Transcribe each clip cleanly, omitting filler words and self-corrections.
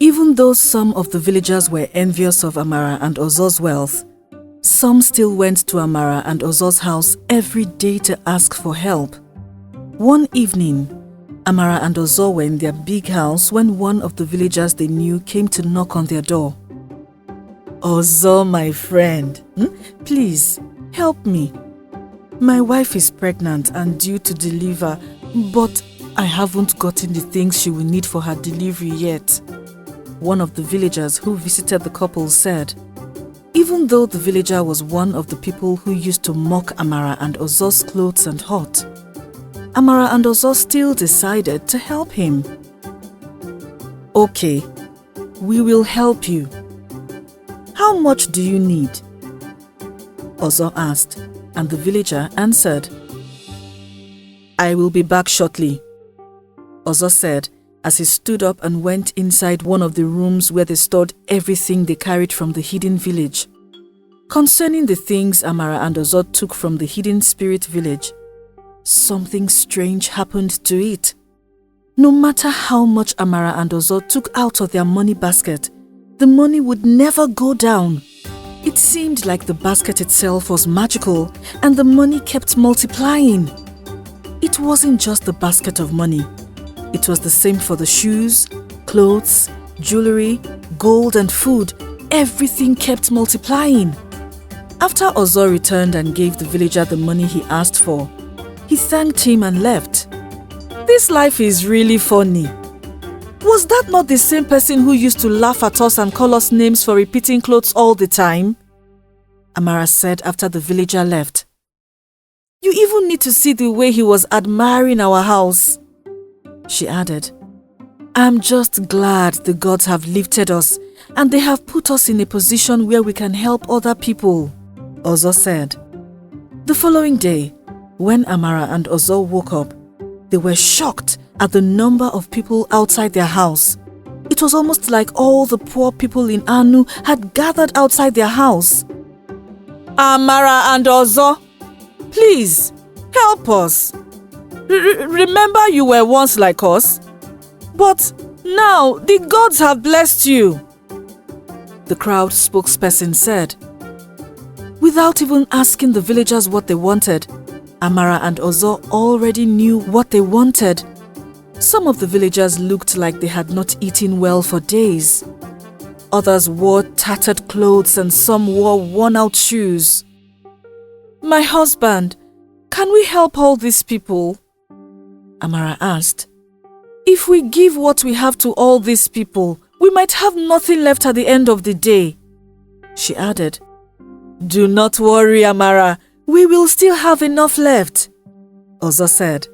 Even though some of the villagers were envious of Amara and Ozo's wealth, some still went to Amara and Ozo's house every day to ask for help. One evening, Amara and Ozo were in their big house when one of the villagers they knew came to knock on their door. "Ozo, my friend, please help me. My wife is pregnant and due to deliver, but I haven't gotten the things she will need for her delivery yet," one of the villagers who visited the couple said. Even though the villager was one of the people who used to mock Amara and Ozo's clothes and hut, Amara and Ozo still decided to help him. "Okay, we will help you. How much do you need?" Ozo asked, and the villager answered, "I will be back shortly," Ozo said as he stood up and went inside one of the rooms where they stored everything they carried from the hidden village. Concerning the things Amara and Ozo took from the hidden spirit village, something strange happened to it. No matter how much Amara and Ozo took out of their money basket, the money would never go down. It seemed like the basket itself was magical and the money kept multiplying. It wasn't just the basket of money. It was the same for the shoes, clothes, jewelry, gold and food. Everything kept multiplying. After Ozo returned and gave the villager the money he asked for, he thanked him and left. "This life is really funny. Was that not the same person who used to laugh at us and call us names for repeating clothes all the time?" Amara said after the villager left. "You even need to see the way he was admiring our house," she added. "I'm just glad the gods have lifted us and they have put us in a position where we can help other people," Ozo said. The following day, when Amara and Ozo woke up, they were shocked at the number of people outside their house. It was almost like all the poor people in Anu had gathered outside their house. "Amara and Ozo, please help us. Remember you were once like us, but now the gods have blessed you," the crowd spokesperson said. Without even asking the villagers what they wanted, Amara and Ozo already knew what they wanted. Some of the villagers looked like they had not eaten well for days. Others wore tattered clothes and some wore worn-out shoes. "My husband, can we help all these people?" Amara asked. "If we give what we have to all these people, we might have nothing left at the end of the day," she added. "Do not worry, Amara. We will still have enough left," Ozo said.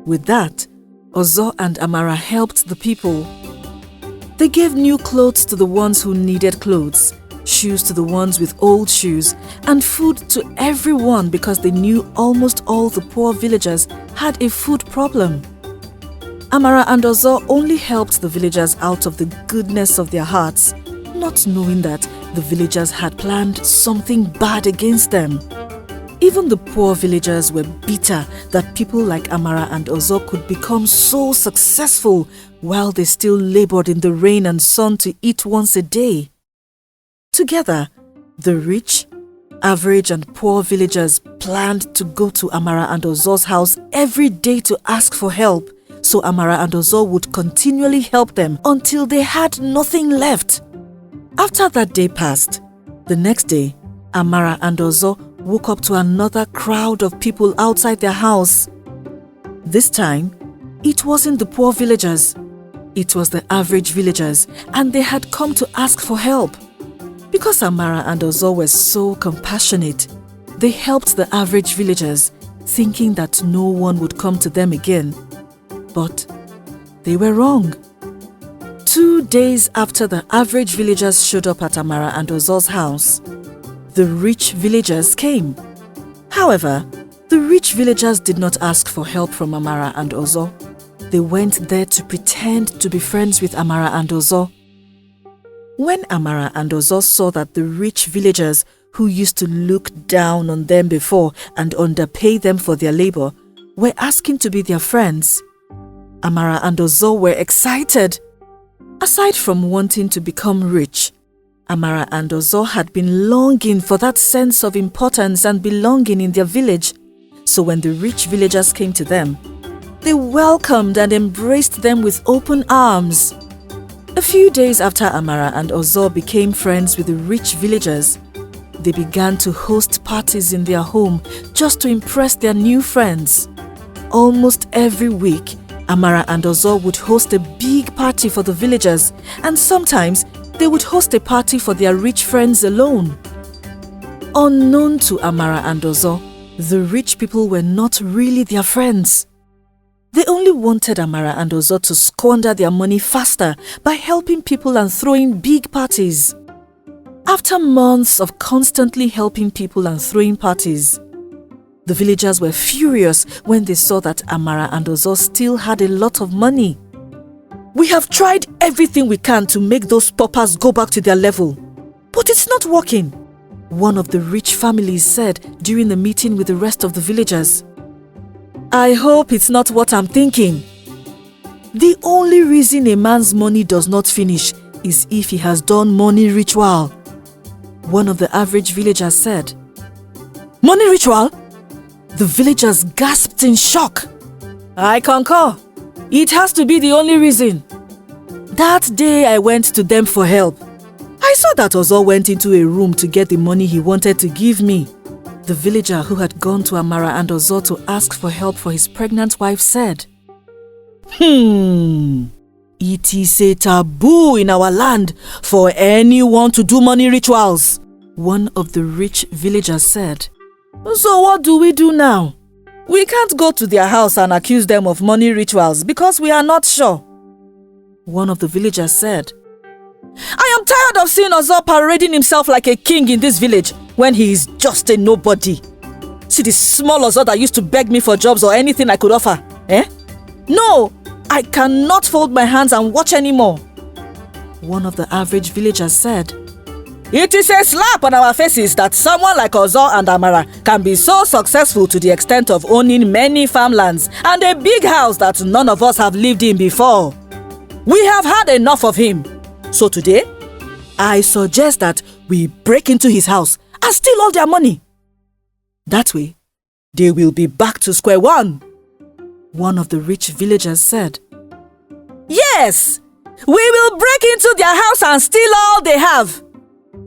With that, Ozo and Amara helped the people. They gave new clothes to the ones who needed clothes, shoes to the ones with old shoes, and food to everyone because they knew almost all the poor villagers had a food problem. Amara and Ozo only helped the villagers out of the goodness of their hearts, not knowing that the villagers had planned something bad against them. Even the poor villagers were bitter that people like Amara and Ozo could become so successful while they still labored in the rain and sun to eat once a day. Together, the rich, average and poor villagers planned to go to Amara and Ozo's house every day to ask for help, so Amara and Ozo would continually help them until they had nothing left. After that day passed, the next day, Amara and Ozo woke up to another crowd of people outside their house. This time, it wasn't the poor villagers. It was the average villagers, and they had come to ask for help. Because Amara and Ozo were so compassionate, they helped the average villagers, thinking that no one would come to them again. But they were wrong. 2 days after the average villagers showed up at Amara and Ozo's house, the rich villagers came. However, the rich villagers did not ask for help from Amara and Ozo. They went there to pretend to be friends with Amara and Ozo. When Amara and Ozo saw that the rich villagers who used to look down on them before and underpay them for their labor were asking to be their friends, Amara and Ozo were excited. Aside from wanting to become rich, Amara and Ozo had been longing for that sense of importance and belonging in their village. So when the rich villagers came to them, they welcomed and embraced them with open arms. A few days after Amara and Ozo became friends with the rich villagers, they began to host parties in their home just to impress their new friends. Almost every week, Amara and Ozo would host a big party for the villagers, and sometimes they would host a party for their rich friends alone. Unknown to Amara and Ozo, the rich people were not really their friends. They only wanted Amara and Ozo to squander their money faster by helping people and throwing big parties. After months of constantly helping people and throwing parties, the villagers were furious when they saw that Amara and Ozo still had a lot of money. "We have tried everything we can to make those paupers go back to their level, but it's not working," one of the rich families said during the meeting with the rest of the villagers. "I hope it's not what I'm thinking. The only reason a man's money does not finish is if he has done money ritual," one of the average villagers said. "Money ritual?" The villagers gasped in shock. "I concur. It has to be the only reason. That day I went to them for help. I saw that Ozo went into a room to get the money he wanted to give me," the villager who had gone to Amara and Ozo to ask for help for his pregnant wife said. "It is a taboo in our land for anyone to do money rituals," one of the rich villagers said. "So what do we do now? We can't go to their house and accuse them of money rituals because we are not sure," one of the villagers said. "I am tired of seeing Ozo parading himself like a king in this village when he is just a nobody. See the small Ozo that used to beg me for jobs or anything I could offer, No, I cannot fold my hands and watch anymore," one of the average villagers said. "It is a slap on our faces that someone like Ozo and Amara can be so successful to the extent of owning many farmlands and a big house that none of us have lived in before. We have had enough of him. So today, I suggest that we break into his house and steal all their money. That way, they will be back to square one," one of the rich villagers said. "Yes, we will break into their house and steal all they have.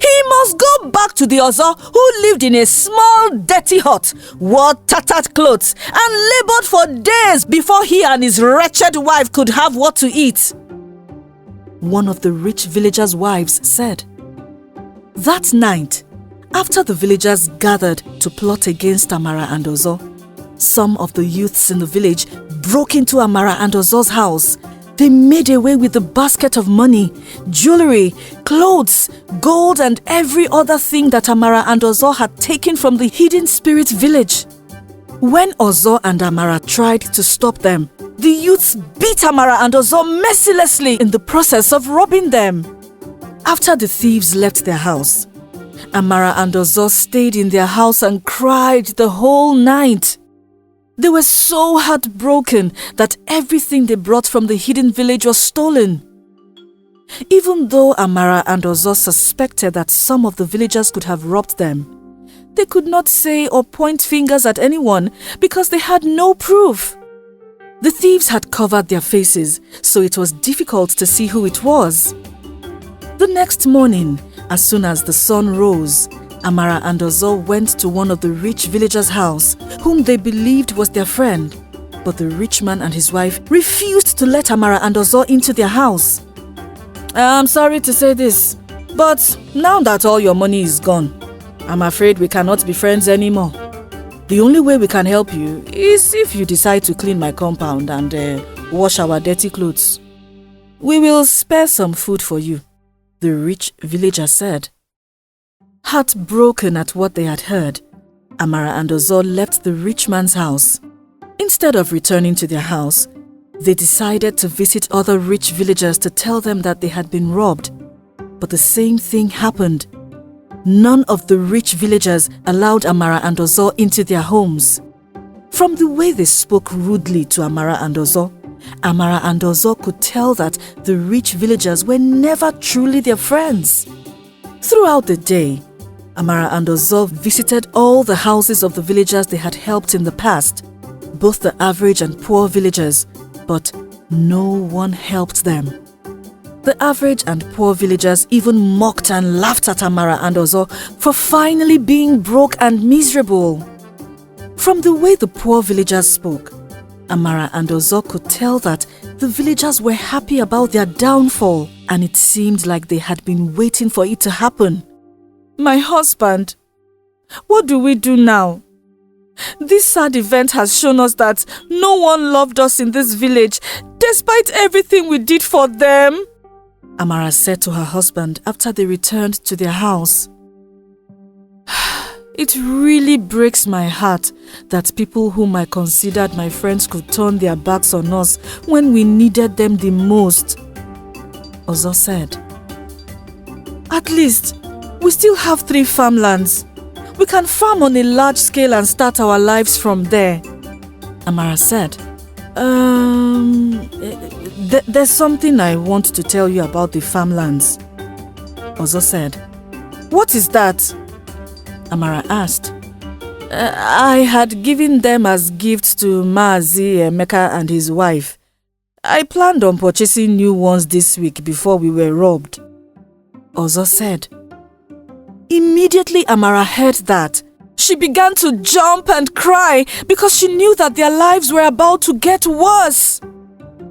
He must go back to the Ozo who lived in a small dirty hut, wore tattered clothes, and labored for days before he and his wretched wife could have what to eat," one of the rich villagers' wives said. That night, after the villagers gathered to plot against Amara and Ozo, some of the youths in the village broke into Amara and Ozo's house. They made away with the basket of money, jewelry, clothes, gold, and every other thing that Amara and Ozo had taken from the hidden spirit village. When Ozo and Amara tried to stop them, the youths beat Amara and Ozo mercilessly in the process of robbing them. After the thieves left their house, Amara and Ozo stayed in their house and cried the whole night. They were so heartbroken that everything they brought from the hidden village was stolen. Even though Amara and Ozo suspected that some of the villagers could have robbed them, they could not say or point fingers at anyone because they had no proof. The thieves had covered their faces, so it was difficult to see who it was. The next morning, as soon as the sun rose, Amara and Ozo went to one of the rich villagers' house, whom they believed was their friend. But the rich man and his wife refused to let Amara and Ozo into their house. "I'm sorry to say this, but now that all your money is gone, I'm afraid we cannot be friends anymore. The only way we can help you is if you decide to clean my compound and wash our dirty clothes. We will spare some food for you," the rich villager said. Heartbroken at what they had heard, Amara and Ozo left the rich man's house. Instead of returning to their house, they decided to visit other rich villagers to tell them that they had been robbed. But the same thing happened. None of the rich villagers allowed Amara and Ozo into their homes. From the way they spoke rudely to Amara and Ozo, Amara and Ozo could tell that the rich villagers were never truly their friends. Throughout the day, Amara and Ozo visited all the houses of the villagers they had helped in the past, both the average and poor villagers, but no one helped them. The average and poor villagers even mocked and laughed at Amara and Ozo for finally being broke and miserable. From the way the poor villagers spoke, Amara and Ozo could tell that the villagers were happy about their downfall, and it seemed like they had been waiting for it to happen. "My husband, what do we do now? This sad event has shown us that no one loved us in this village, despite everything we did for them," Amara said to her husband after they returned to their house. "It really breaks my heart that people whom I considered my friends could turn their backs on us when we needed them the most," Ozo said. "At least, we still have 3 farmlands. We can farm on a large scale and start our lives from there," Amara said. There's something I want to tell you about the farmlands," Ozo said. "What is that?" Amara asked. "I had given them as gifts to Maazi Emeka and his wife. I planned on purchasing new ones this week before we were robbed," Ozo said. Immediately Amara heard that, she began to jump and cry because she knew that their lives were about to get worse.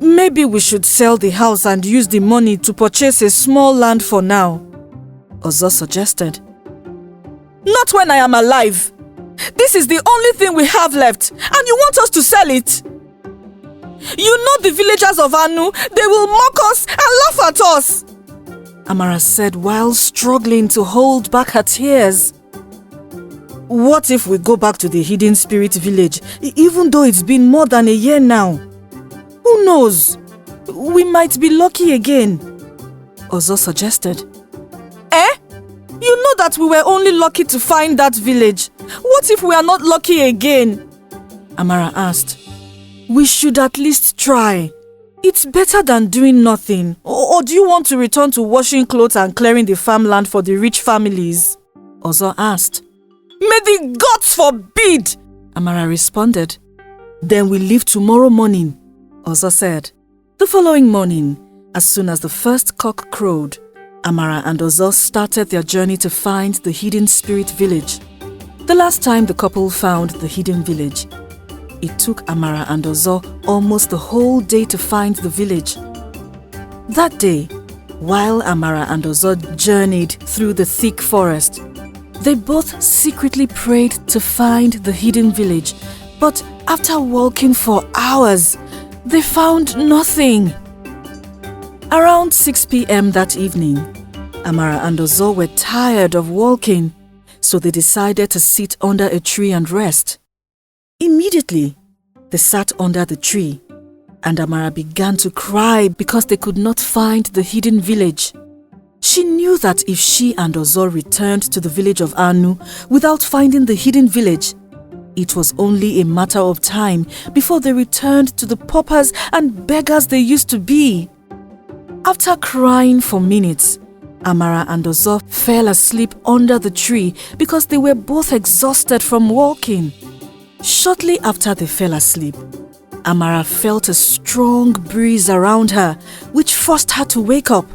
"Maybe we should sell the house and use the money to purchase a small land for now," Ozo suggested. "Not when I am alive. This is the only thing we have left, and you want us to sell it? You know the villagers of Anu, they will mock us and laugh at us," Amara said while struggling to hold back her tears. "What if we go back to the hidden spirit village, even though it's been more than a year now? Who knows? We might be lucky again," Ozo suggested. You know that we were only lucky to find that village. What if we are not lucky again?" Amara asked. "We should at least try. It's better than doing nothing. Or do you want to return to washing clothes and clearing the farmland for the rich families?" Ozo asked. "May the gods forbid!" Amara responded. "Then we leave tomorrow morning," Ozo said. The following morning, as soon as the first cock crowed, Amara and Ozo started their journey to find the hidden spirit village. The last time the couple found the hidden village, it took Amara and Ozo almost the whole day to find the village. That day, while Amara and Ozo journeyed through the thick forest, they both secretly prayed to find the hidden village, but after walking for hours, they found nothing. Around 6 p.m. that evening, Amara and Ozo were tired of walking, so they decided to sit under a tree and rest. Immediately, they sat under the tree, and Amara began to cry because they could not find the hidden village. She knew that if she and Ozo returned to the village of Anu without finding the hidden village, it was only a matter of time before they returned to the paupers and beggars they used to be. After crying for minutes, Amara and Ozo fell asleep under the tree because they were both exhausted from walking. Shortly after they fell asleep, Amara felt a strong breeze around her, which forced her to wake up.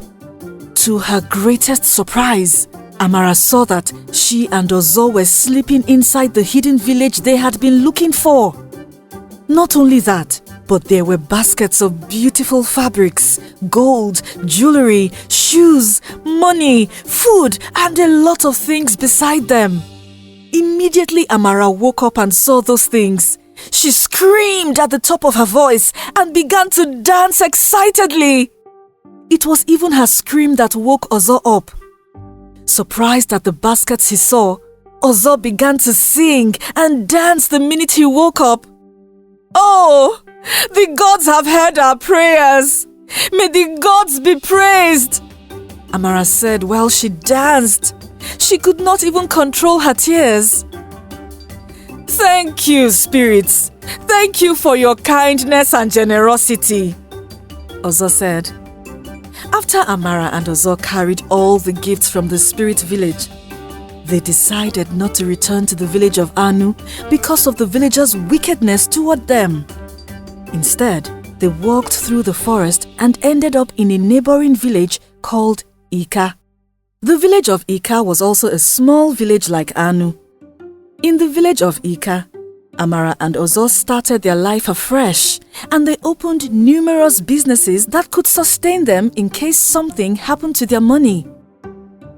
To her greatest surprise, Amara saw that she and Ozo were sleeping inside the hidden village they had been looking for. Not only that, but there were baskets of beautiful fabrics, gold, jewelry, shoes, money, food, and a lot of things beside them. Immediately Amara woke up and saw those things. She screamed at the top of her voice and began to dance excitedly. It was even her scream that woke Ozo up. Surprised at the baskets he saw, Ozo began to sing and dance the minute he woke up. "Oh, the gods have heard our prayers. May the gods be praised," Amara said while she danced. She could not even control her tears. "Thank you, spirits. Thank you for your kindness and generosity, Ozo said. After Amara and Ozo carried all the gifts from the spirit village, they decided not to return to the village of Anu because of the villagers' wickedness toward them. Instead, they walked through the forest and ended up in a neighboring village called Ika. The village of Ika was also a small village like Anu. In the village of Ika, Amara and Ozo started their life afresh, and they opened numerous businesses that could sustain them in case something happened to their money.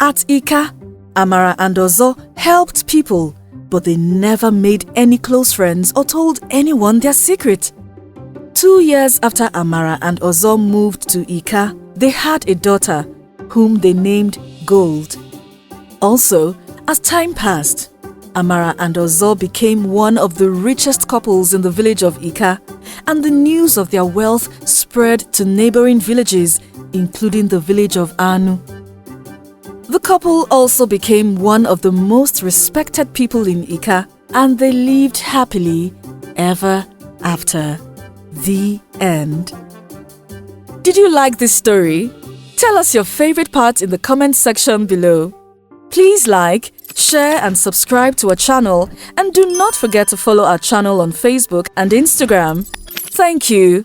At Ika, Amara and Ozo helped people, but they never made any close friends or told anyone their secret. 2 years after Amara and Ozo moved to Ika, they had a daughter, whom they named Gold. Also, as time passed, Amara and Ozo became one of the richest couples in the village of Ika, and the news of their wealth spread to neighboring villages, including the village of Anu. The couple also became one of the most respected people in Ika, and they lived happily ever after. The end. Did you like this story? Tell us your favorite part in the comment section below. Please like, share and subscribe to our channel, and do not forget to follow our channel on Facebook and Instagram. Thank you.